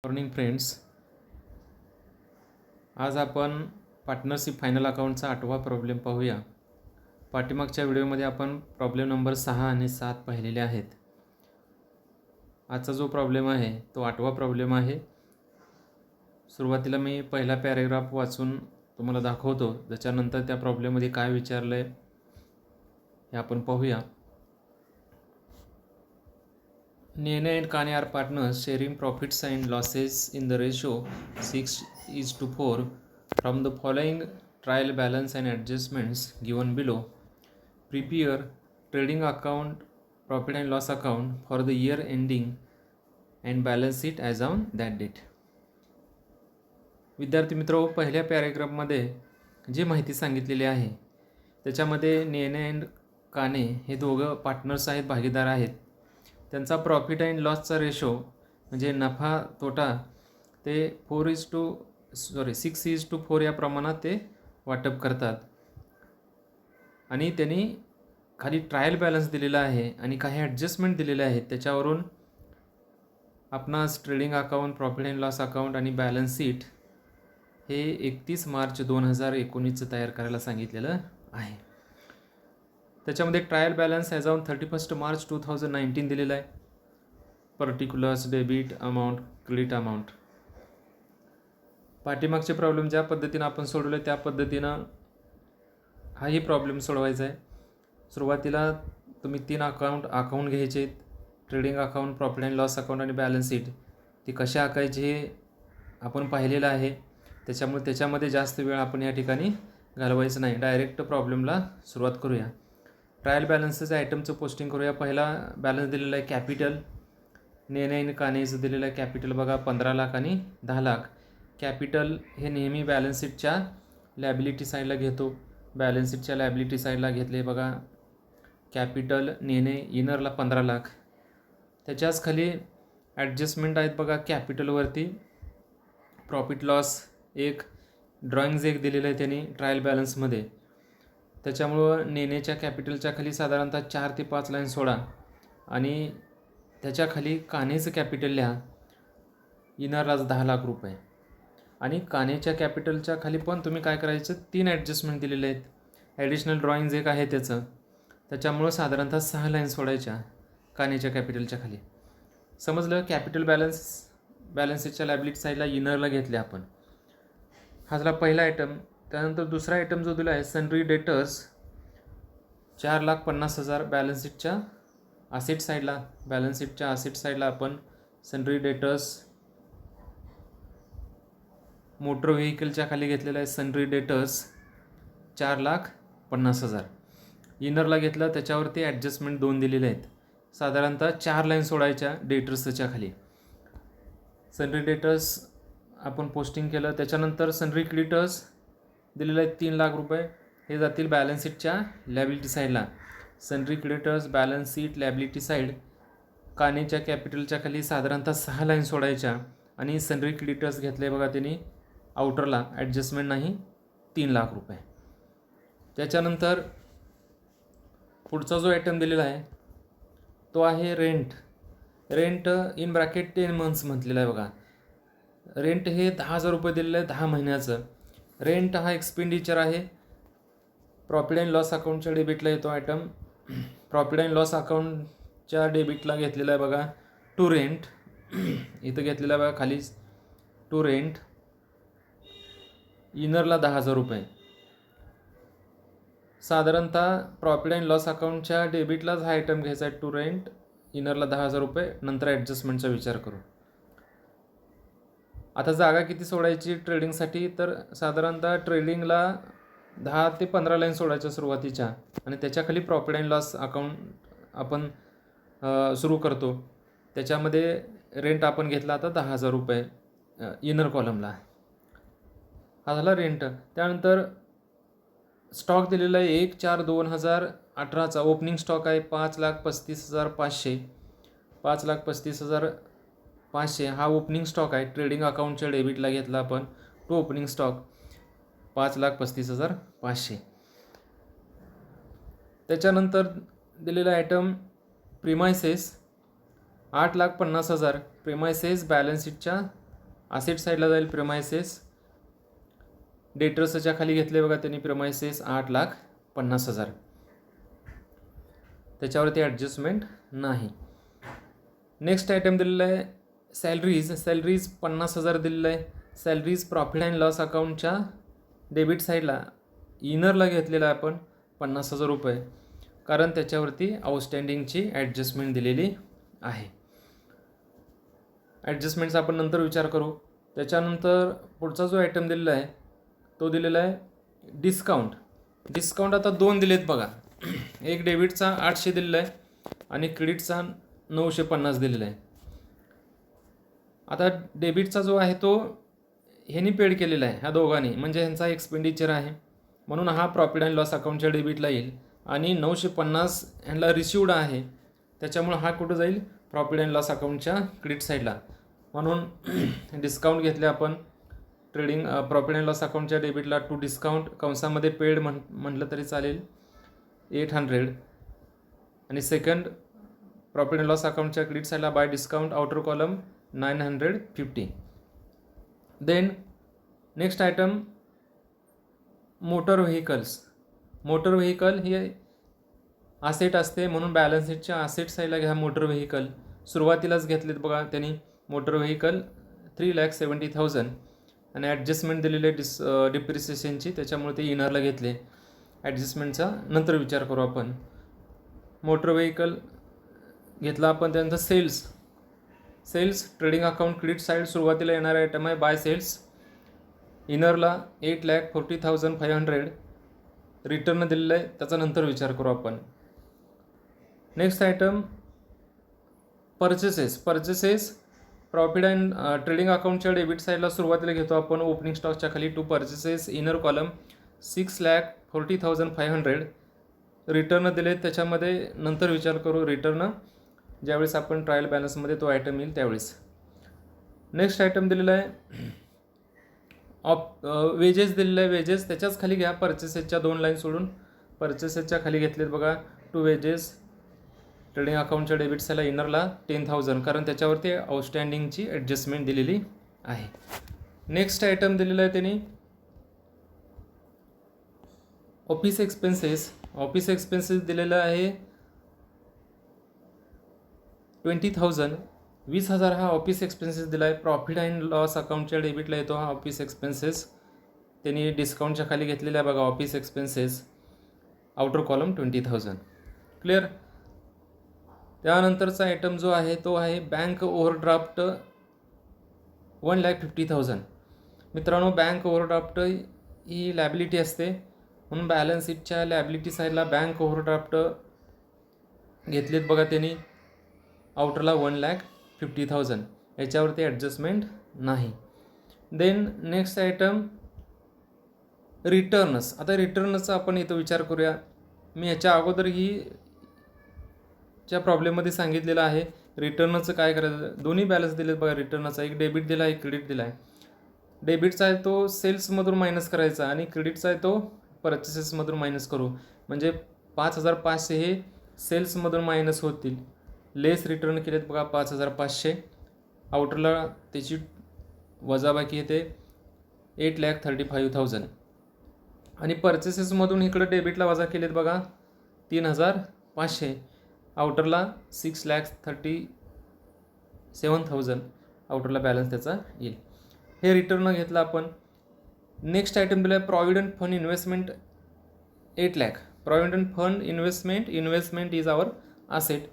Morning friends, आज आपण partnership final अकाउंटचा 8वा problem पाहूया. पाठीमागच्या व्हिडिओमध्ये आपण प्रॉब्लेम नंबर 6 आणि 7 पाहिलेले आहेत. आजचा जो प्रॉब्लेम आहे तो 8वा प्रॉब्लेम आहे. सुरुवातीला मी पहिला पॅरेग्राफ वाचून तुम्हाला दाखवतो, त्याच्यानंतर त्या प्रॉब्लेममध्ये काय विचारलं आहे हे आपण पाहूया. Nene and Kane are partners sharing profits and losses in the ratio 6:4 from the following trial balance and adjustments given below. Prepare trading account, profit and loss account for the year ending and balance sheet as on that date. विद्यार्थी मित्रो, पहिल्या पॅरेग्राफमध्ये जी माहिती सांगितलेली आहे त्याच्यामध्ये नेने and काने हे दोघं पार्टनर्स आहेत, भागीदार आहेत. त्यांचा प्रॉफिट अँड लॉसचा रेशो म्हणजे नफा तोटा ते 6:4 या प्रमाणात ते वाटप करतात. आणि त्यांनी खाली ट्रायल बॅलन्स दिलेला आहे आणि काही ॲडजस्टमेंट दिलेले आहेत. त्याच्यावरून आपणास trading account, profit and loss account आणि बॅलन्स शीट हे 31 मार्च 2019 तयार करायला सांगितलेलं आहे. त्याच्यामध्ये trial balance as on 31 March 2019 दिलेला आहे. Particulars, debit amount, credit amount. पाठीमागचे प्रॉब्लेम ज्या पद्धतीनं आपण सोडवले त्या पद्धतीनं हाही प्रॉब्लेम सोडवायचा आहे. सुरुवातीला तुम्ही 3 अकाउंट घ्यायचे आहेत. Trading account, profit and loss account आणि बॅलन्स शीट. ती कशी आकायची हे आपण पाहिलेलं आहे. त्याच्यामुळे त्याच्यामध्ये जास्त वेळ आपण या ठिकाणी घालवायचं नाही. डायरेक्ट प्रॉब्लेमला सुरुवात करूया. ट्रायल बॅलन्सचं आयटमचं पोस्टिंग करूया. पहिला बॅलन्स दिलेला आहे कॅपिटल. नेने आणि कानेचं दिलेलं आहे कॅपिटल बघा 15 लाख आणि 10 लाख. कॅपिटल हे नेहमी बॅलन्स शीटच्या लॅबिलिटी साईडला घेतो. बॅलन्स शीटच्या लॅबिलिटी साईडला घेतले बघा. कॅपिटल नेने इनरला 15 लाख. त्याच्याच खाली ॲडजस्टमेंट आहेत बघा. कॅपिटलवरती प्रॉफिट लॉस एक, ड्रॉइंग्ज एक दिलेलं आहे त्यांनी ट्रायल बॅलन्समध्ये. त्याच्यामुळं नेनेच्या कॅपिटलच्या खाली साधारणतः 4 ते 5 लाईन सोडा आणि त्याच्या खाली कानेचं कॅपिटल लिहा. इनरलाच 10 लाख रुपये. आणि कानेच्या कॅपिटलच्या खाली पण तुम्ही काय करायचं, 3 ॲडजस्टमेंट दिलेले आहेत. ॲडिशनल ड्रॉइंग्ज एक आहे त्याचं. त्याच्यामुळं साधारणतः 6 लाईन सोडायच्या कानेच्या कॅपिटलच्या खाली. समजलं. कॅपिटल बॅलन्सच्या लॅबिलिटी साईडला इनरला घेतले आपण. हा झाला पहिला आयटम. त्यानंतर दुसरा आयटम जो दिला आहे सनरी डेटर्स 4,50,000. बॅलन्स शीटच्या असेट साईडला आपण सनरी डेटर्स मोटर व्हेकलच्या खाली घेतलेला आहे. सनरी डेटर्स 4,50,000. इनरला घेतलं, त्याच्यावरती ॲडजस्टमेंट 2 दिलेले आहेत. साधारणतः 4 लाईन सोडायच्या डेटर्सच्या खाली. सनरी डेटर्स आपण पोस्टिंग केलं. त्याच्यानंतर सनरी क्रेडिटर्स दिलेलं आहे 3 लाख रुपये. हे जातील बॅलन्स शीटच्या लॅबिलिटी साईडला. Sundry creditors, balance sheet, liability side. कानेच्या कॅपिटलच्या खाली साधारणतः 6 लाईन सोडायच्या आणि सनरी क्रेडिटर्स घेतले बघा त्यांनी आउटरला. ॲडजस्टमेंट नाही, 3 लाख रुपये. त्याच्यानंतर पुढचा जो आयटम दिलेला आहे तो आहे रेंट इन ब्रॅकेट 10 मंथ्स म्हटलेलं आहे बघा. रेंट हे 10,000 रुपये दिलेलं आहे 10 महिन्याचं. रेंट हा एक्सपेंडिचर आहे. प्रॉफिट अँड लॉस अकाउंटच्या डेबिटला येतो आयटम. प्रॉफिट अँड लॉस अकाउंटच्या डेबिटला घेतलेला आहे बघा टू रेंट. इथं घेतलेला आहे बघा खालीच टू रेंट. इनरला 10,000 रुपये. साधारणतः प्रॉफिट अँड लॉस अकाउंटच्या डेबिटलाच हा आयटम घ्यायचा आहे टू रेंट. इनरला 10,000 रुपये. नंतर ॲडजस्टमेंटचा विचार करू. आता जागा किती सोडायची ट्रेडिंगसाठी, तर साधारणतः ट्रेडिंगला 10 ते 15 लाईन सोडायच्या सुरुवातीच्या आणि त्याच्याखाली प्रॉफिट अँड लॉस अकाउंट आपण सुरू करतो. त्याच्यामध्ये रेंट आपण घेतला आता 10,000 रुपये इनर कॉलमला. हा झाला रेंट. त्यानंतर स्टॉक दिलेला आहे 1/4/2018चा ओपनिंग स्टॉक आहे 5,35,500. 5,35,500 हा ओपनिंग स्टॉक आहे. ट्रेडिंग अकाउंटच्या डेबिटला घेतला आपण तो ओपनिंग स्टॉक 5,35,500. त्याच्यानंतर दिलेला आयटम प्रिमायसेस 8,50,000. प्रिमायसेस बॅलन्स शीटच्या असेट साईडला जाईल प्रेमायसेस. डेटर्सच्या खाली घेतले बघा त्यांनी प्रेमायसेस 8,50,000. त्याच्यावरती ॲडजस्टमेंट नाही. नेक्स्ट आयटम दिलेला आहे सॅलरीज. सॅलरीज 50,000 दिलेलं आहे. सॅलरीज प्रॉफिट अँड लॉस अकाउंटच्या डेबिट साईडला इनरला घेतलेला आहे आपण 50,000 रुपये, कारण त्याच्यावरती आउटस्टँडिंगची ॲडजस्टमेंट दिलेली आहे. ॲडजस्टमेंट्स आपण नंतर विचार करू. त्याच्यानंतर पुढचा जो आयटम दिलेला आहे तो दिलेला आहे डिस्काउंट. डिस्काउंट आता 2 दिलेत बघा. एक डेबिटचा 800 दिलेला आहे आणि क्रेडिटचा 950 दिलेला आहे. आता डेबिटचा जो आहे तो ह्यांनी पेड केलेला आहे, ह्या दोघांनी, म्हणजे ह्यांचा एक्सपेंडिचर आहे म्हणून हा प्रॉफिट अँड लॉस अकाउंटच्या डेबिटला येईल. आणि 950 ह्यांना रिसिवड आहे त्याच्यामुळे हा कुठं जाईल प्रॉफिट अँड लॉस अकाउंटच्या क्रेडिट साईडला. म्हणून डिस्काउंट घेतले आपण ट्रेडिंग प्रॉफिट अँड लॉस अकाउंटच्या डेबिटला टू डिस्काउंट कंसामध्ये पेड म्हटलं तरी चालेल 800. आणि सेकंड प्रॉफिट अँड लॉस अकाउंटच्या क्रेडिट साईडला by discount outer column 950. Then next item motor vehicles. Motor vehicle हे असेट असते म्हणून बॅलन्स शीटच्या असेट साईडला घ्या मोटर व्हेकल. सुरुवातीलाच घेतलेत बघा त्यांनी मोटर व्हेकल 3,70,000 आणि ॲडजस्टमेंट दिलेले डिप्रिसिएशनची, त्याच्यामुळे ते इनरला घेतले. ॲडजस्टमेंटचा नंतर विचार करू आपण. मोटर व्हेकल घेतला आपण. त्यानंतर sales trading account credit side सुरुवातीला येणारा आयटम आहे बाय सेल्स. इनरला 8,40,500 रिटर्न दिलेलं आहे, त्याचा नंतर विचार करू आपण. Next item purchases profit and trading अकाउंटच्या डेबिट साईडला सुरुवातीला घेतो आपण ओपनिंग स्टॉकच्या खाली to purchases inner column 6,40,500 return दिलेत. त्याच्यामध्ये नंतर विचार करू रिटर्न ज्यावेळेस आपण ट्रायल बॅलन्समध्ये तो आयटम येईल त्यावेळेस. नेक्स्ट आयटम दिलेला आहे वेजेस दिलेलं आहे. वेजेस त्याच्याच खाली घ्या परचेसेसच्या 2 लाईन सोडून परचेसेसच्या खाली घेतलेत बघा टू वेजेस ट्रेडिंग अकाउंटच्या डेबिट साईडला इनरला 10,000, कारण त्याच्यावरती आउटस्टँडिंगची ॲडजस्टमेंट दिलेली आहे. नेक्स्ट आयटम दिलेला आहे त्यांनी ऑफिस एक्सपेन्सेस. ऑफिस एक्सपेन्सेस दिलेला आहे 20,000. 20,000 हा ऑफिस एक्सपेन्सेस दिला आहे. प्रॉफिट अँड लॉस अकाउंटच्या डेबिटला येतो हा ऑफिस एक्सपेन्सेस. त्यांनी डिस्काउंटच्या खाली घेतलेला आहे बघा office expenses outer column 20,000. Clear. त्यानंतरचा आयटम जो आहे तो आहे बँक ओव्हरड्राफ्ट 1,50,000. मित्रांनो बँक ओव्हरड्राफ्ट ही लॅबिलिटी असते म्हणून बॅलन्स शीटच्या लॅबिलिटी साईडला बँक ओव्हरड्राफ्ट घेतलेत बघा त्यांनी आउटरला 1,50,000. याच्यावरती ॲडजस्टमेंट नाही. Then next item returns. आता रिटर्नचा आपण इथं विचार करूया. मी याच्या अगोदरही च्या प्रॉब्लेममध्ये सांगितलेलं आहे रिटर्नचं काय करायचं. दोन्ही बॅलन्स दिलेत बघा रिटर्नचा, एक डेबिट दिला एक क्रेडिट दिला आहे. डेबिटचा आहे तो सेल्समधून मायनस करायचा आणि क्रेडिटचा आहे तो परचेसेसमधून मायनस करू, म्हणजे 5,500 हे सेल्समधून मायनस होतील. लेस रिटर्न केलेत बघा 5,500. आउटरला त्याची वजाबाकी येते 8,35,000 आणि परचेसेसमधून इकडं डेबिटला वजा केलेत बघा 3,500. आउटरला 6,37,000 आउटरला बॅलन्स त्याचा येईल. हे रिटर्न घेतलं आपण. नेक्स्ट आयटम दिला आहे provident fund investment 8,00,000. Provident fund investment is our asset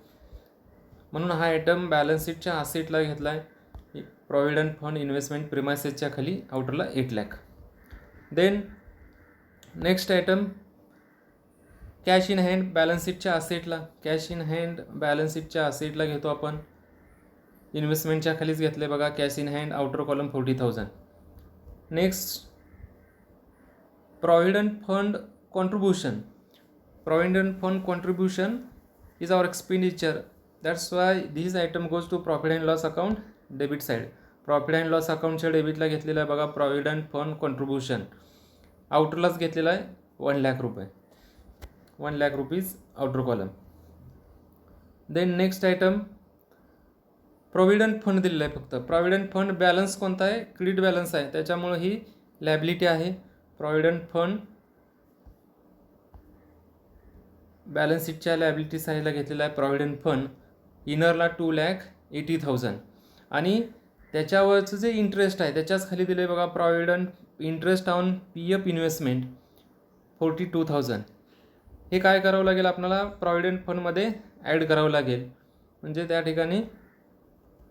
म्हणून हा आयटम बॅलन्स शीटच्या असेटला घेतला आहे. प्रॉव्हिडंट फंड इन्व्हेस्टमेंट प्रिमायसेसच्या खाली आउटरला 8,00,000. Then next item cash in hand balance शीटच्या असेटला. कॅश इन हँड बॅलन्स शीटच्या असेटला घेतो आपण. इन्व्हेस्टमेंटच्या खालीच घेतले बघा cash in hand outer column 40,000. Next provident fund contribution. Provident fund contribution is our expenditure. That's why this item goes to profit and loss account debit side. Profit and loss अकाउंटच्या डेबिटला घेतलेला आहे बघा प्रॉव्हिडंट फंड कॉन्ट्रीब्युशन. आउटरलाच घेतलेला आहे 1,00,000 रुपये. 1,00,000 rupees outer column. Then next item provident fund दिलेला आहे फक्त. प्रॉव्हिडंट फंड बॅलन्स कोणता आहे? क्रेडिट बॅलन्स आहे, त्याच्यामुळं ही लायबिलिटी आहे. प्रॉव्हिडंट फंड बॅलन्स शीटच्या लायबिलिटी साईडला घेतलेला आहे प्रॉव्हिडंट फंड. इनरला 2,80,000 आणि त्याच्यावरचं जे इंटरेस्ट आहे त्याच्याच खाली दिलं आहे बघा, provident interest on PF investment 42,000. हे काय करावं लागेल आपल्याला? प्रॉव्हिडंट फंडमध्ये ॲड करावं लागेल, म्हणजे त्या ठिकाणी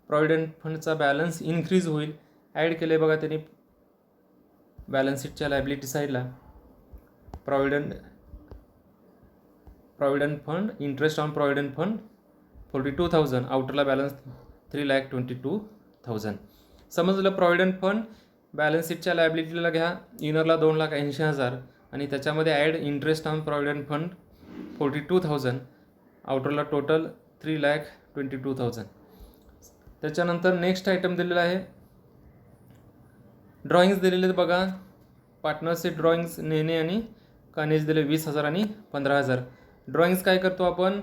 प्रॉव्हिडंट फंडचा बॅलन्स इन्क्रीज होईल. ॲड केले बघा त्यांनी बॅलन्स शीटच्या लायबिलिटी साईडला. Provident fund interest on provident fund 42,000, आउटरला बॅलन्स 3,22,000. समजलं? प्रॉव्हिडंट फंड बॅलन्स शीटच्या लायबिलिटीला घ्या, इनरला 2,80,000 आणि त्याच्यामध्ये add interest on provident fund 42,000, आउटरला टोटल 3,22,000. त्याच्यानंतर नेक्स्ट आयटम दिलेला आहे, ड्रॉइंग्स दिलेले आहेत बघा. पार्टनरचे ड्रॉइंग्स नेने आणि कानेज दिले 20,000 आणि 15,000. ड्रॉइंग्स काय करतो आपण?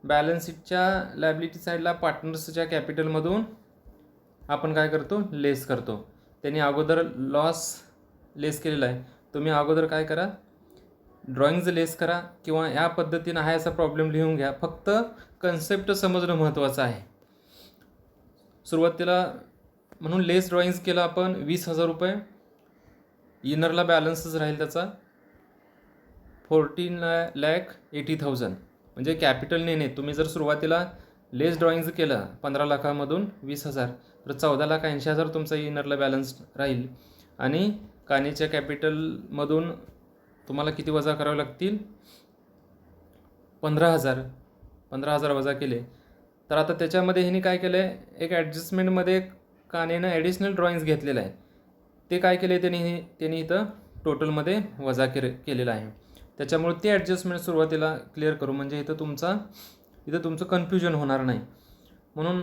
बॅलन्स शीटच्या लायबिलिटी साईडला पार्टनर्सच्या कॅपिटलमधून आपण काय करतो? लेस करतो. त्यांनी अगोदर लॉस लेस केलेला आहे, तुम्ही अगोदर काय करा? ड्रॉइंग्ज लेस करा किंवा या पद्धतीनं हा याचा प्रॉब्लेम लिहून घ्या. फक्त कन्सेप्ट समजणं महत्त्वाचं आहे. सुरुवातीला म्हणून लेस ड्रॉइंग्स केलं आपण 20,000 रुपये. इनरला बॅलन्सच राहील त्याचा 14,80,000, म्हणजे कॅपिटल नेणे. तुम्ही जर सुरुवातीला लेस ड्रॉइंग्ज केलं 15 लाखामधून 20,000 तर 14,80,000 तुमचा इनरला बॅलन्स राहील. आणि कानेच्या कॅपिटलमधून तुम्हाला किती वजा करावे लागतील? 15,000 वजा केले. तर आता त्याच्यामध्ये ह्यांनी काय केलं आहे? एक ॲडजस्टमेंटमध्ये कानेनं ॲडिशनल ड्रॉइंग्स घेतलेलं आहे. ते काय केले त्यांनी इथं टोटलमध्ये वजा केलेलं आहे. त्याच्यामुळे ते ॲडजस्टमेंट सुरुवातीला क्लिअर करू, म्हणजे इथं तुमचं कन्फ्युजन होणार नाही. म्हणून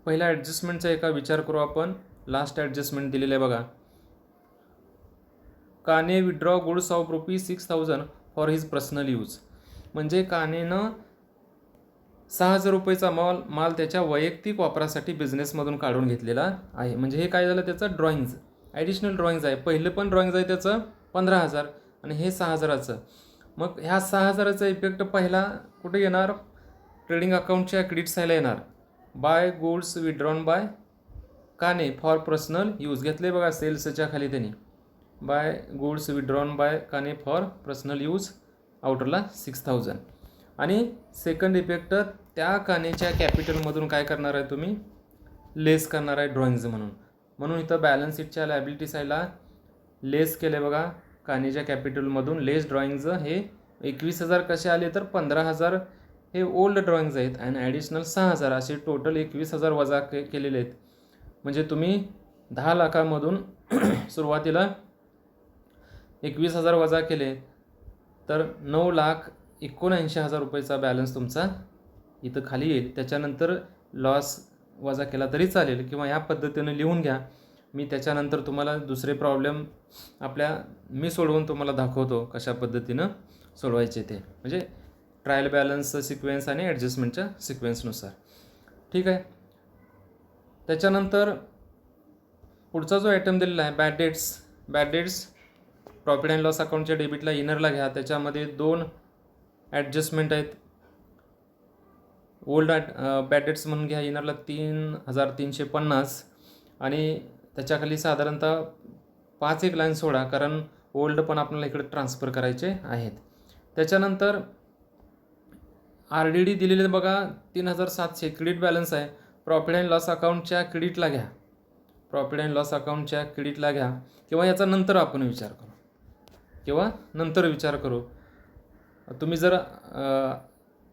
पहिल्या ॲडजस्टमेंटचा एका विचार करू आपण. लास्ट ॲडजस्टमेंट दिलेलं आहे बघा. काने withdraw goods of ₹6,000 for his personal use. म्हणजे कानेनं 6,000 रुपयेचा माल त्याच्या वैयक्तिक वापरासाठी बिझनेसमधून काढून घेतलेला आहे. म्हणजे हे काय झालं? त्याचं ड्रॉइंग्ज ॲडिशनल ड्रॉइंग्ज आहे. पहिलं पण ड्रॉइंग्ज आहे त्याचं 15,000 आणि हे 6,000चं. मग ह्या 6,000चा इफेक्ट पहिला कुठे येणार? ट्रेडिंग अकाउंटच्या क्रेडिट साईडला येणार. बाय गुड्स विड्रॉन बाय काने फॉर पर्सनल यूज घेतले बघा, सेल्सच्या खाली त्यांनी बाय गुड्स विड्रॉन बाय काने फॉर पर्सनल यूज, आउटरला 6,000. आणि सेकंड इफेक्ट त्या कानेच्या कॅपिटलमधून काय करणार आहे तुम्ही? लेस करणार आहे ड्रॉइंग्ज म्हणून इथं बॅलन्स शीटच्या लायबिलिटी साईडला लेस केले बघा. कानेच्या कॅपिटलमधून लेस ड्रॉइंग्ज हे 21,000 कसे आले? तर 15,000 हे ओल्ड ड्रॉइंग्ज आहेत आणि ॲडिशनल 6,000 असे टोटल 21,000 वजा केलेले आहेत. म्हणजे तुम्ही 10 लाखामधून सुरुवातीला 21,000 वजा केले तर 9,79,000 रुपयेचा बॅलन्स तुमचा इथं खाली येईल. त्याच्यानंतर लॉस वजा केला तरी चालेल किंवा या पद्धतीने लिहून घ्या. मी त्याच्यानंतर तुम्हाला दुसरे प्रॉब्लेम मी सोडवून तुम्हाला दाखवतो कशा पद्धतीनं सोडवायचे ते, म्हणजे ट्रायल बॅलन्स सिक्वेन्स आणि ॲडजस्टमेंटच्या सिक्वेन्सनुसार. ठीक आहे. त्याच्यानंतर पुढचा जो आयटम दिलेला आहे bad debts profit and loss अकाउंटच्या डेबिटला इनरला घ्या. त्याच्यामध्ये 2 ॲडजस्टमेंट आहेत. ओल्ड बॅड डेट्स म्हणून घ्या इनरला 3,350 आणि त्याच्याखाली साधारणतः 5 लाईन सोडा, कारण ओल्ड पण आपल्याला इकडे ट्रान्सफर करायचे आहेत. त्याच्यानंतर RDD दिलेले बघा 3,700 क्रेडिट बॅलन्स आहे. प्रॉफिट अँड लॉस अकाउंटच्या क्रेडिटला घ्या किंवा याचा नंतर आपण विचार करू तुम्ही जर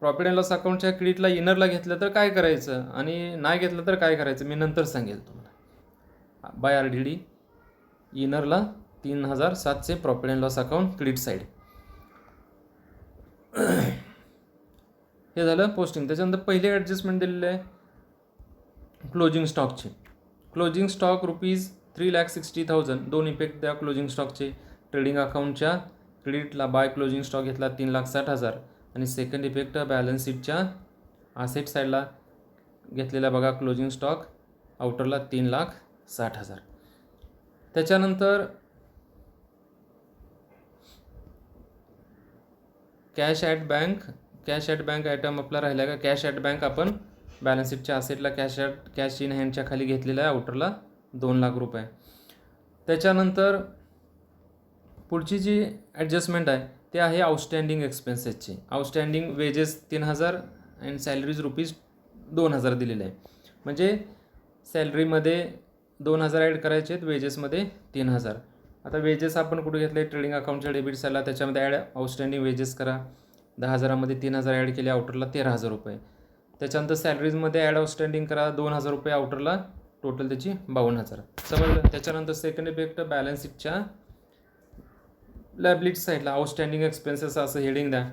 प्रॉफिट अँड लॉस अकाउंटच्या क्रेडिटला इनरला घेतलं तर काय करायचं आणि नाही घेतलं तर काय करायचं मी नंतर सांगेल तुम्हाला. बाय RDD इनरला 3,700 profit and loss account credit side. हे झालं पोस्टिंग. त्याच्यानंतर पहिले ॲडजस्टमेंट दिलेले आहे क्लोजिंग स्टॉकचे. Closing stock ₹3,60,000. 2 इफेक्ट द्या क्लोजिंग स्टॉकचे. ट्रेडिंग अकाउंटच्या क्रेडिटला बाय क्लोजिंग स्टॉक घेतला 3,60,000 आणि सेकंड इफेक्ट बॅलन्स शीटच्या असेट साईडला घेतलेला बघा क्लोजिंग स्टॉक आउटरला 3,60,000. त्याच्यानंतर कॅश ॲट बँक आयटम आपला राहिला का. कॅश ॲट बँक आपण बॅलन्स शीटच्या असेटला कॅश इन हँडच्या खाली घेतलेला आहे आउटरला 2,00,000 रुपये. त्याच्यानंतर पुढची जी ॲडजस्टमेंट आहे ते आहे आउटस्टँडिंग एक्सपेन्सेसची. आउटस्टँडिंग वेजेस 3,000 अँड सॅलरीज ₹2,000 दिलेले आहे. म्हणजे सॅलरीमध्ये 2,000 ॲड करायचे आहेत, वेजेसमध्ये 3,000. आता वेजेस आपण कुठे घेतले, ट्रेडिंग अकाउंटच्या डेबिट साईडला, त्याच्यामध्ये ॲड आउटस्टँडिंग वेजेस करा. 10,000मध्ये 3,000 ॲड केले, आउटरला 13,000 रुपये. त्याच्यानंतर सॅलरीजमध्ये ॲड आउटस्टँडिंग करा 2,000 रुपये, आउटरला टोटल त्याची 52,000. समजलं. त्याच्यानंतर सेकंड इफेक्ट बॅलन्स शीटच्या लायबिलिटी साईडला आउटस्टँडिंग एक्सपेन्सेस असं हेडिंग द्या,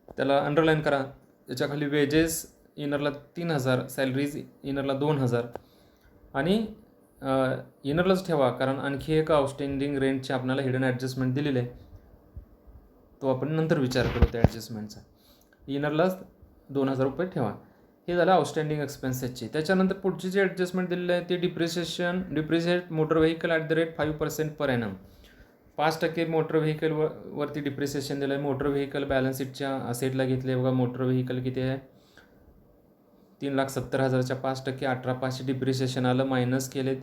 त्याला अंडरलाईन करा. त्याच्याखाली वेजेस इनरला 3,000, सॅलरीज इनरला 2,000 आणि इनरलाच ठेवा, कारण आणखी एक आउटस्टँडिंग रेंटचे आपल्याला हिडन ॲडजस्टमेंट दिलेले आहे, तो आपण नंतर विचार करू त्या ॲडजस्टमेंटचा. इनरलाच 2,000 रुपये ठेवा. हे झालं आउटस्टँडिंग एक्सपेन्सेसची. त्याच्यानंतर पुढची जी ॲडजस्टमेंट दिलेली आहे ती depreciate motor vehicle at the rate 5% per annum. 5% motor व्हेकलवरती डिप्रिसिएशन दिलं आहे. मोटर व्हेकल बॅलन्स शीटच्या असेटला घेतले बघा. मोटर व्हेकल किती आहे, 3,70,000च्या 5% 18,500 डिप्रिसिएशन आलं, मायनस केले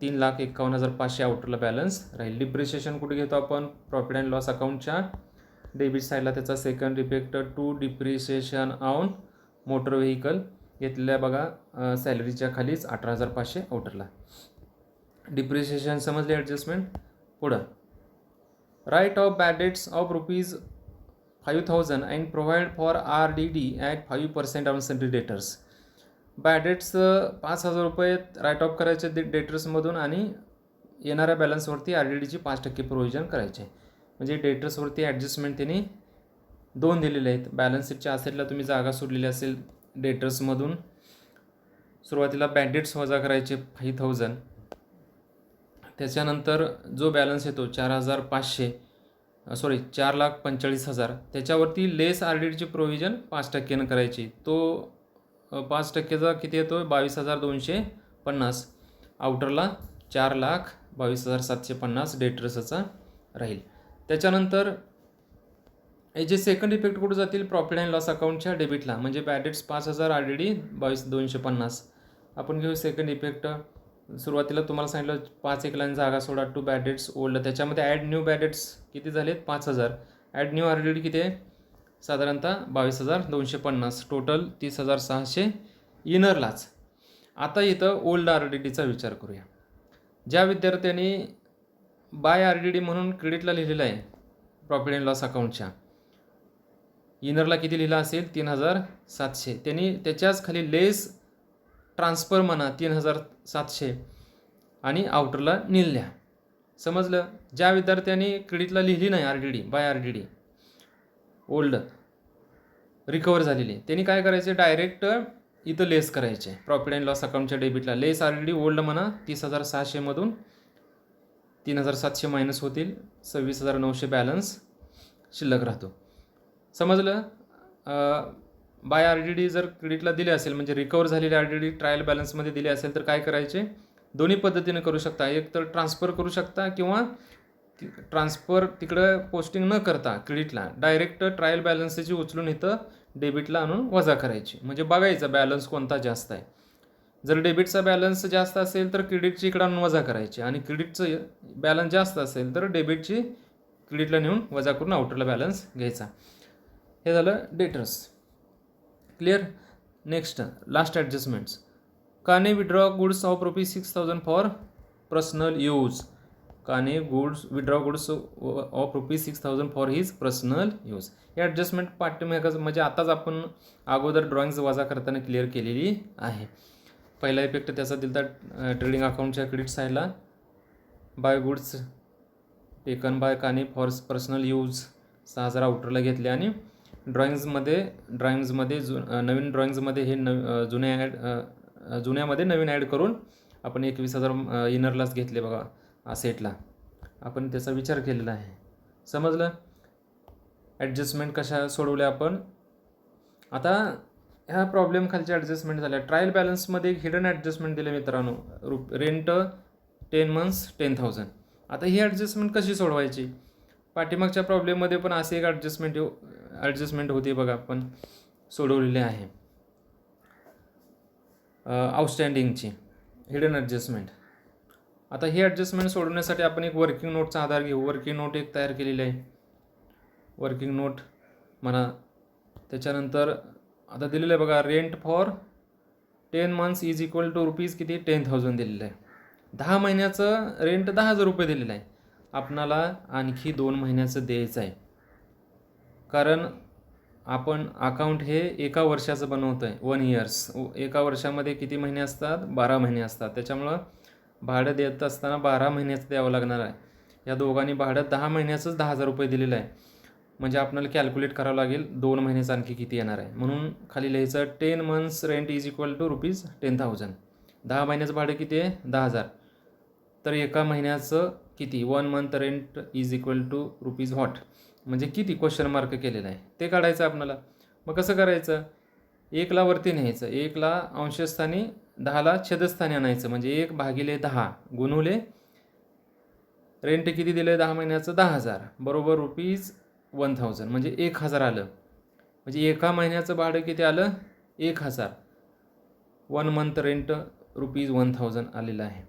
3,51,500 आउटरला बॅलन्स राहील. डिप्रिसिएशन कुठे घेतो आपण, प्रॉफिट अँड लॉस अकाउंटच्या डेबिट साईडला. त्याचा second effect to depreciation on motor vehicle घेतलेल्या बघा सॅलरीच्या खालीच 18,500 आउटरला. डिप्रिसिएशन समजले ॲडजस्टमेंट. पुढं write off bad debts of ₹5,000 and provide for RDD at 5% on sundry debtors. Bad debts 5,000 रुपये राईट ऑफ करायचे डेटर्समधून आणि येणाऱ्या बॅलन्सवरती RDDची 5% प्रोव्हिजन करायचे. म्हणजे डेटर्सवरती ॲडजस्टमेंट त्यांनी 2 दिलेले आहेत. बॅलन्स शीटच्या असेटला तुम्ही जागा सोडलेली असेल डेटर्समधून, सुरुवातीला बॅड डेट्स वजा करायचे 5,000. त्याच्यानंतर जो बॅलन्स येतो 4,45,000 त्याच्यावरती लेस RDDची प्रोव्हिजन 5%नं करायची. तो 5%चा किती येतो 22,250. आउटरला 4,22,750 डेटर्सचा राहील. त्याच्यानंतर हे जे सेकंड इफेक्ट कुठं जातील, प्रॉफिट अँड लॉस अकाउंटच्या डेबिटला. म्हणजे बॅड डेट्स 5,000, RDD 22,250. आपण घेऊ सेकंड इफेक्ट. सुरुवातीला तुम्हाला सांगितलं 5 एक लाईन जागा सोडा टू बॅड डेट्स ओल्ड. त्याच्यामध्ये ॲड न्यू बॅड डेट्स किती झालेत 5,000. ॲड न्यू RDD किती आहे साधारणतः 22,250. टोटल 30,600 इनरलाच. आता इथं ओल्ड RDDचा विचार करूया. ज्या विद्यार्थ्यांनी बाय RDD म्हणून क्रेडिटला लिहिलेलं आहे प्रॉफिट अँड लॉस अकाउंटच्या, इनरला किती लिहिला असेल 3,700, त्यांनी त्याच्याच खाली लेस ट्रान्सफर म्हणा 3,700 आणि आउटरला लिहिल्या. समजलं. ज्या विद्यार्थ्यांनी क्रेडिटला लिहिली नाही RDD by RDD old recover झालेली, त्यांनी काय करायचे, डायरेक्ट इथं लेस करायचे प्रॉफिट अँड लॉस अकाउंटच्या डेबिटला. लेस RDD ओल्ड म्हणा 30,600मधून 3,700 मायनस होतील, 26,900 बॅलन्स शिल्लक राहतो. समजलं. बाय RDD जर क्रेडिटला दिले असेल म्हणजे रिकवर झालेले RDD ट्रायल बॅलन्समध्ये दिले असेल तर काय करायचे, दोन्ही पद्धतीने करू शकता. एक तर ट्रान्सफर करू शकता किंवा ट्रान्सफर तिकडं पोस्टिंग न करता क्रेडिटला डायरेक्ट ट्रायल बॅलन्सची उचलून इथं डेबिटला आणून वजा करायची. म्हणजे बघायचा बॅलन्स कोणता जास्त आहे. जर डेबिटचा बॅलन्स जास्त असेल तर क्रेडिटची इकडं आणून वजा करायची, आणि क्रेडिटचं बॅलन्स जास्त असेल तर डेबिटची क्रेडिटला नेऊन वजा करून आउटरला बॅलन्स घ्यायचा. हे झालं debtors. Clear. Next last adjustments. Kane withdraw goods of ₹6,000 for personal use. Kane withdraw goods of ₹6,000 for his personal use. हे ॲडजस्टमेंट पाठीमागं म्हणजे आताच आपण अगोदर ड्रॉइंग्स वजा करताना क्लिअर केलेली आहे. पहिला इफेक्ट त्याचा दिलता ट्रेडिंग अकाउंटच्या क्रेडिट साईडला. बाय गुड्स टेकन बाय काने फॉर पर्सनल यूज 6,000 आउटरला घेतले, आणि ड्रॉइंग्जमध्ये नवीन ड्रॉइंग्जमध्ये हे जुन्यामध्ये नवीन ॲड करून आपण 21,000 इनरलाच घेतले बघा असेटला. आपण त्याचा विचार केलेला आहे. समजलं. ॲडजस्टमेंट कशा सोडवल्या आपण. आता ह्या प्रॉब्लेम खालचे ॲडजस्टमेंट झाल्या. ट्रायल बॅलन्समध्ये एक हिडन ॲडजस्टमेंट दिले मित्रांनो, रेंट 10 months 10,000. आता ही ॲडजस्टमेंट कशी सोडवायची? पाठीमागच्या प्रॉब्लेममध्ये पण असे एक ॲडजस्टमेंट होती बघा, आपण सोडवलेली आहे आउटस्टँडिंगची हिडन ॲडजस्टमेंट. आता ही ॲडजस्टमेंट सोडवण्यासाठी आपण एक वर्किंग नोटचा आधार घेऊ. वर्किंग नोट एक तयार केलेली आहे, वर्किंग नोट म्हणा. त्याच्यानंतर आता दिलेलं आहे बघा, rent for 10 months is equal to rupees किती 10,000 दिलेलं आहे. 10 महिन्याचं रेंट 10,000 रुपये दिलेलं आहे. आपणाला आणखी 2 महिन्याचं द्यायचं आहे, कारण आपण अकाउंट हे एका वर्षाचं बनवतो आहे, 1 years. एका वर्षामध्ये किती महिने असतात? 12 महिने असतात. त्याच्यामुळं भाडं देत असताना 12 महिन्याचं द्यावं लागणार आहे. या दोघांनी भाडं 10 महिन्याचंच 10,000 रुपये दिलेलं आहे. म्हणजे आपल्याला कॅल्क्युलेट करावं लागेल 2 महिन्याचं आणखी किती येणार आहे. म्हणून खाली लिहायचं 10 months rent is equal to rupees 10,000. 10 महिन्याचं भाडं किती आहे? 10,000. तर एका महिन्याचं किती? 1 month rent is equal to rupees what, म्हणजे किती क्वेश्चन मार्क केलेला आहे ते काढायचं आपल्याला. मग कसं करायचं? 1ला वरती न्यायचं, 1ला अंशस्थानी, 10ला छेदस्थानी आणायचं. म्हणजे 1/10 गुणुले रेंट किती दिलं आहे 10 महिन्याचं? 10,000 बरोबर रुपीज 1,000, म्हणजे 1,000 आलं. म्हणजे एका महिन्याचं भाडं किती आलं? 1,000. 1 month रेंट रुपीज 1,000 आलेलं आहे.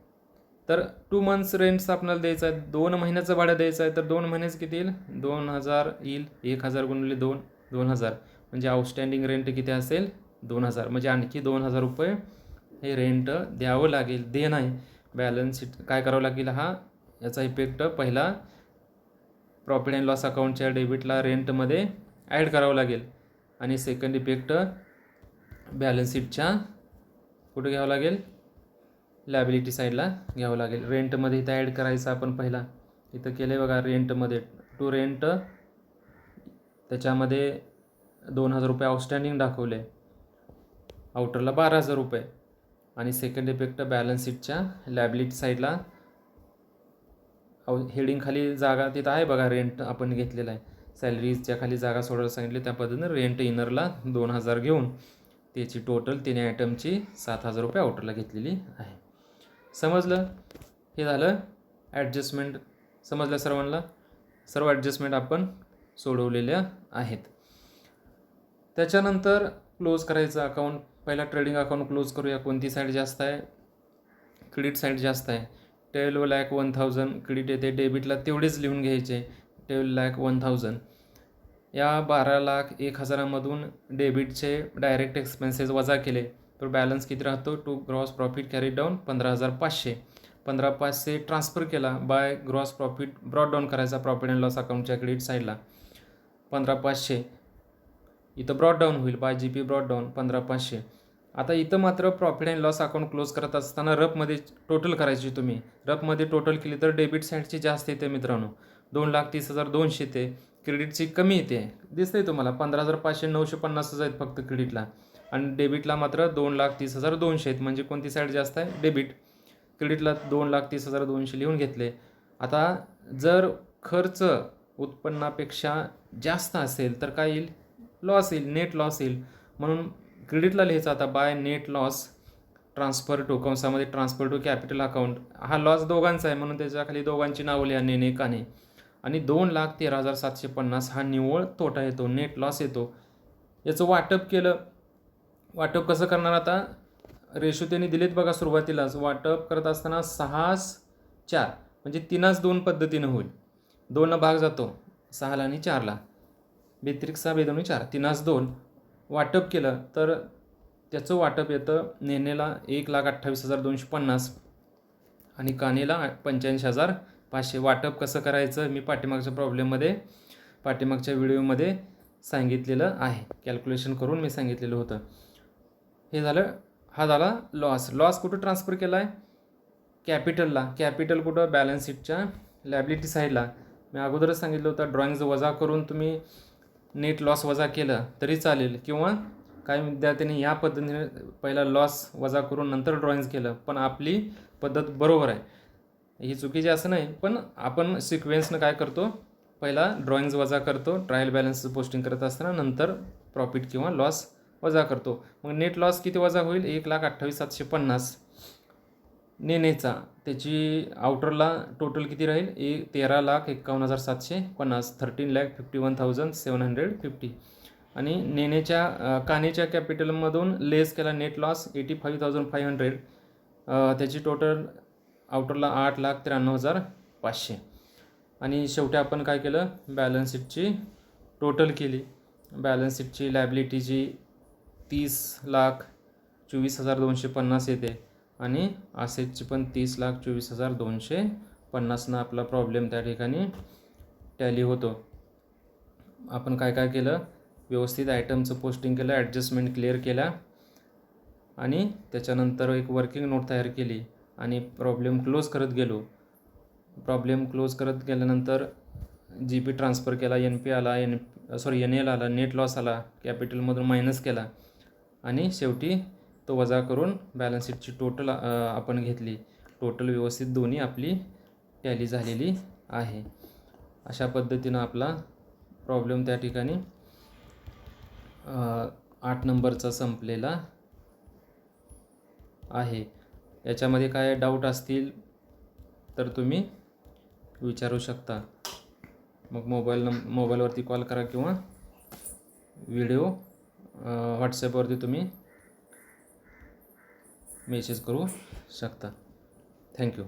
तर 2 months रेंट्स आपल्याला द्यायचं आहे, 2 महिन्याचं भाडं द्यायचं आहे. तर 2 महिन्याचं किती येईल? 2,000 येईल. 1,000 गुणिले 2, 2,000. म्हणजे आउटस्टँडिंग रेंट किती असेल? 2,000. म्हणजे आणखी 2,000 रुपये हे रेंट द्यावं लागेल. दे नाही, बॅलन्स शीट काय करावं लागेल? याचा इफेक्ट पहिला प्रॉफिट अँड लॉस अकाउंटच्या डेबिटला रेंटमध्ये ॲड करावं लागेल, आणि सेकंड इफेक्ट बॅलन्स शीटच्या कुठे घ्यावं लागेल? लॅबिलिटी साईडला घ्यावं लागेल. रेंटमध्ये इथं ॲड करायचं आपण पहिला. इथं केलं आहे बघा, रेंटमध्ये टू रेंट, त्याच्यामध्ये 2,000 रुपये आउटस्टँडिंग दाखवले, आउटरला 12,000 रुपये. आणि सेकंड इफेक्ट बॅलन्स शीटच्या लॅबिलिटी साईडला हेडिंग खाली जागा तिथं आहे बघा, रेंट आपण घेतलेला आहे. सॅलरीजच्या खाली जागा सोडायला सांगितली, त्या पद्धतीनं रेंट इनरला 2,000 घेऊन त्याची टोटल 3 आयटमची 7,000 रुपये आउटरला घेतलेली आहे. समजलं? हे झालं ॲडजस्टमेंट. समजलं सर्वांना? सर्व ॲडजस्टमेंट आपण सोडवलेल्या आहेत. त्याच्यानंतर क्लोज करायचं अकाउंट. पहिला ट्रेडिंग अकाउंट क्लोज करूया. कोणती साईड जास्त आहे? क्रेडिट साईड जास्त आहे. 12,01,000 क्रेडिट येते. डेबिटला तेवढेच लिहून घ्यायचे, 12,01,000. या 12,01,000 मधून डेबिटचे डायरेक्ट एक्सपेन्सेस वजा केले तर बॅलन्स किती राहतो? To gross profit carry down 15,500. 15,500 transfer केला by gross profit, brought down करायचा प्रॉफिट अँड लॉस अकाउंटच्या क्रेडिट साईडला. 15,500 इथं ब्रॉड डाऊन होईल बाय GP ब्रॉड डाऊन 15,500. आता इथं मात्र profit and loss account close करत असताना रफमध्ये टोटल करायची. तुम्ही रफमध्ये टोटल केली तर डेबिट साईडची जास्त येते मित्रांनो, 2,30,200 येते. क्रेडिटची कमी येते, दिसते तुम्हाला 15,500, 950 आहेत फक्त क्रेडिटला, आणि डेबिटला मात्र 2,30,200 आहेत. म्हणजे कोणती साईड जास्त आहे? डेबिट. क्रेडिटला 2,30,200 लिहून घेतले. आता जर खर्च उत्पन्नापेक्षा जास्त असेल तर काय येईल? लॉस येईल, नेट लॉस येईल. म्हणून क्रेडिटला लिहायचं आता by net loss transfer to, कंसामध्ये ट्रान्सफर टू कॅपिटल अकाउंट. हा लॉस दोघांचा आहे म्हणून त्याच्या खाली दोघांची नावं लिहा, नेने काने. आणि 2,13,750 हा निव्वळ तोटा येतो, नेट लॉस येतो. याचं वाटप केलं. वाटप कसं करणार? आता रेशो त्यांनी दिलेत बघा सुरुवातीलाच. वाटप करत असताना 6/4 म्हणजे 3/2 पद्धतीनं होईल. 2 भाग जातो 6ला आणि 4ला, बेत्रिक 6 बेदोनी 4, 3/2 वाटप केलं तर त्याचं वाटप येतं नेनेला 1,28,250 आणि कानेला 85,500. वाटप कसं करायचं मी पाठीमागच्या व्हिडिओमध्ये सांगितलेलं आहे, कॅल्क्युलेशन करून मी सांगितलेलं होतं. हे झालं. हा झाला लॉस. लॉस कुठं ट्रान्सफर केला आहे? कॅपिटलला. कॅपिटल कुठं? बॅलन्स शीटच्या लॅबिलिटी साईडला. मी अगोदरच सांगितलं होतं, ड्रॉइंग्ज वजा करून तुम्ही नेट लॉस वजा केलं तरी चालेल, किंवा काही विद्यार्थ्यांनी या पद्धतीने पहिला लॉस वजा करून नंतर ड्रॉइंग्ज केलं, पण आपली पद्धत बरोबर आहे. ही चुकीची असं नाही, पण आपण सिक्वेन्सनं काय करतो? पहिला ड्रॉइंग्ज वजा करतो ट्रायल बॅलन्सचं पोस्टिंग करत असताना, नंतर प्रॉफिट किंवा लॉस वजा करतो. मग नेट लॉस किती वजा होईल? 1,28,750 नेनेचा. त्याची आउटरला टोटल किती राहील? 13,51,750 13,51,750 आणि नेनेच्या कानेच्या कॅपिटलमधून लेस केला नेट लॉस 85,500 त्याची टोटल आउटरला 8,93,500 आणि शेवटी आपण काय केलं? बॅलन्स शीटची टोटल केली. बॅलन्स शीटची लायबिलिटीची 30,24,250 येते आणि असेटची पण 30,24,250 आपला प्रॉब्लेम त्या ठिकाणी टॅली होतो. आपण काय काय केलं? व्यवस्थित आयटमचं पोस्टिंग केलं, ॲडजस्टमेंट क्लिअर केल्या आणि त्याच्यानंतर एक वर्किंग नोट तयार केली आणि प्रॉब्लेम क्लोज करत गेलो. प्रॉब्लेम क्लोज करत गेल्यानंतर GP ट्रान्सफर केला, NP आला, NL आला, नेट लॉस आला, कॅपिटलमधून मायनस केला आणि शेवटी तो वजा करून बॅलन्स शीटची टोटल आपण घेतली. टोटल व्यवस्थित दोन्ही आपली टॅली झालेली आहे. अशा पद्धतीनं आपला प्रॉब्लेम त्या ठिकाणी 8 नंबरचा संपलेला आहे. याच्यामध्ये काय डाऊट असतील तर तुम्ही विचारू शकता. मग मोबाईलवरती कॉल करा किंवा व्हिडिओ व्हॉट्सॲपवरती तुम्ही मेसेज करू शकता. थँक्यू.